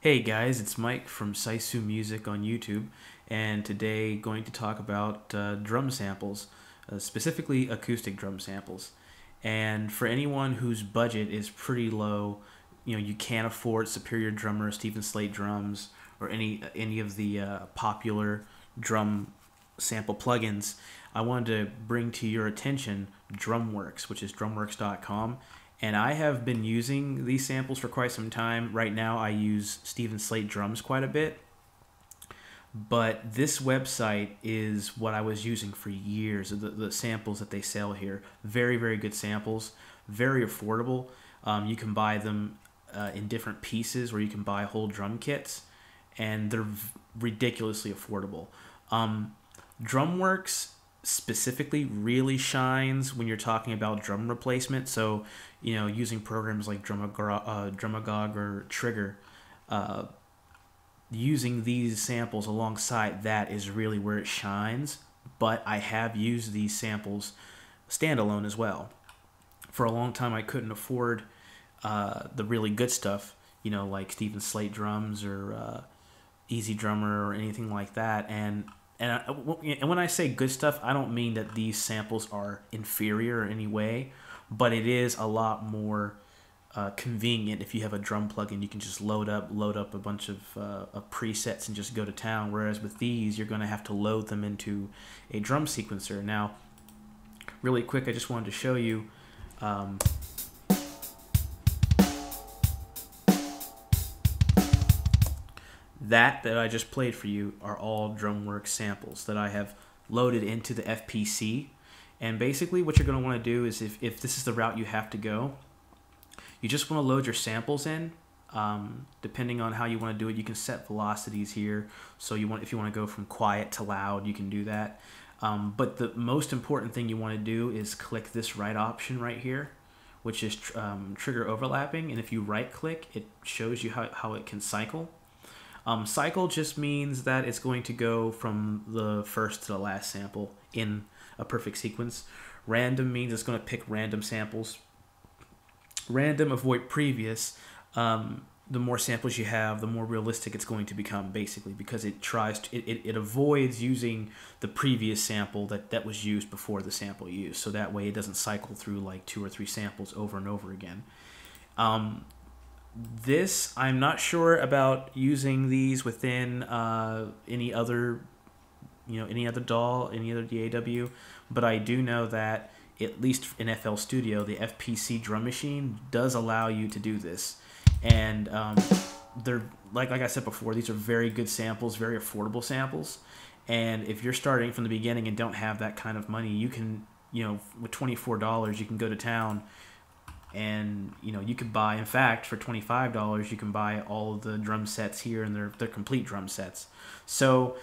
Hey guys, it's Mike from Saisu Music on YouTube, and today going to talk about drum samples, specifically acoustic drum samples. And for anyone whose budget is pretty low, you can't afford Superior Drummer, Stephen Slate drums, or any of the popular drum sample plugins. I wanted to bring to your attention DrumWorks, which is drumworks.com, and I have been using these samples for quite some time. Right now I use Stephen Slate drums quite a bit, but this website is what I was using for years. The samples that they sell here, very, very good samples, very affordable. You can buy them in different pieces, or you can buy whole drum kits, and they're ridiculously affordable. DrumWorks specifically really shines when you're talking about drum replacement. So, using programs like Drumagog or Trigger, using these samples alongside that is really where it shines. But I have used these samples standalone as well. For a long time, I couldn't afford the really good stuff, like Stephen Slate drums or Easy Drummer or anything like that. And when I say good stuff, I don't mean that these samples are inferior in any way, but it is a lot more convenient. If you have a drum plugin, you can just load up a bunch of presets and just go to town. Whereas with these, you're going to have to load them into a drum sequencer. Now, really quick, I just wanted to show you. That I just played for you are all DrumWorks samples that I have loaded into the FPC. And basically what you're going to want to do is, if this is the route you have to go, you just want to load your samples in. Depending on how you want to do it, you can set velocities here. So if you want to go from quiet to loud, you can do that. But the most important thing you want to do is click this right option right here, which is trigger overlapping. And if you right click, it shows you how it can cycle. Cycle just means that it's going to go from the first to the last sample in a perfect sequence. Random means it's going to pick random samples. Random, avoid previous. The more samples you have, the more realistic it's going to become, basically, because it avoids using the previous sample that was used before the sample used. So that way it doesn't cycle through like 2 or 3 samples over and over again. I'm not sure about using these within any other DAW, any other DAW, but I do know that at least in FL Studio, the FPC drum machine does allow you to do this. And they're like I said before, these are very good samples, very affordable samples. And if you're starting from the beginning and don't have that kind of money, you can, with $24, you can go to town. And you could buy, in fact, for $25 you can buy all of the drum sets here, and they're complete drum sets. So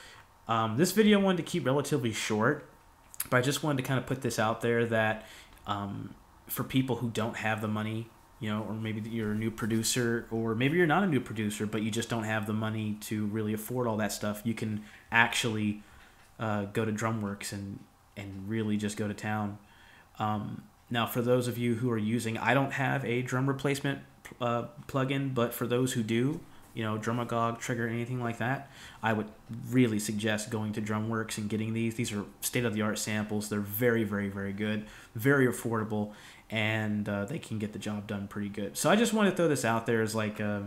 this video I wanted to keep relatively short, but I just wanted to kind of put this out there that for people who don't have the money, or maybe you're a new producer, or maybe you're not a new producer but you just don't have the money to really afford all that stuff, you can actually go to DrumWorks and really just go to town. Now, for those of you who are using, I don't have a drum replacement plugin, but for those who do, Drumagog, Trigger, anything like that, I would really suggest going to DrumWorks and getting these. These are state-of-the-art samples. They're very, very, very good, very affordable, and they can get the job done pretty good. So I just want to throw this out there as I guess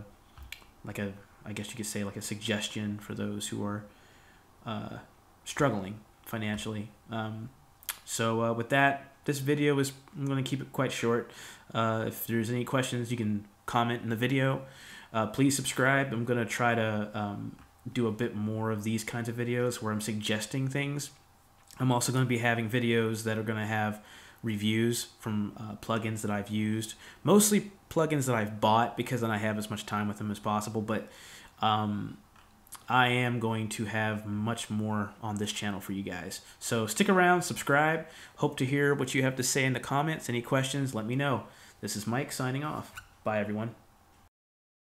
you could say, like a suggestion for those who are struggling financially. So with that, this video I'm going to keep it quite short. If there's any questions, you can comment in the video. Please subscribe. I'm going to try to do a bit more of these kinds of videos where I'm suggesting things. I'm also going to be having videos that are going to have reviews from plugins that I've used. Mostly plugins that I've bought, because then I have as much time with them as possible. But I am going to have much more on this channel for you guys. So stick around, subscribe. Hope to hear what you have to say in the comments. Any questions, let me know. This is Mike signing off. Bye, everyone.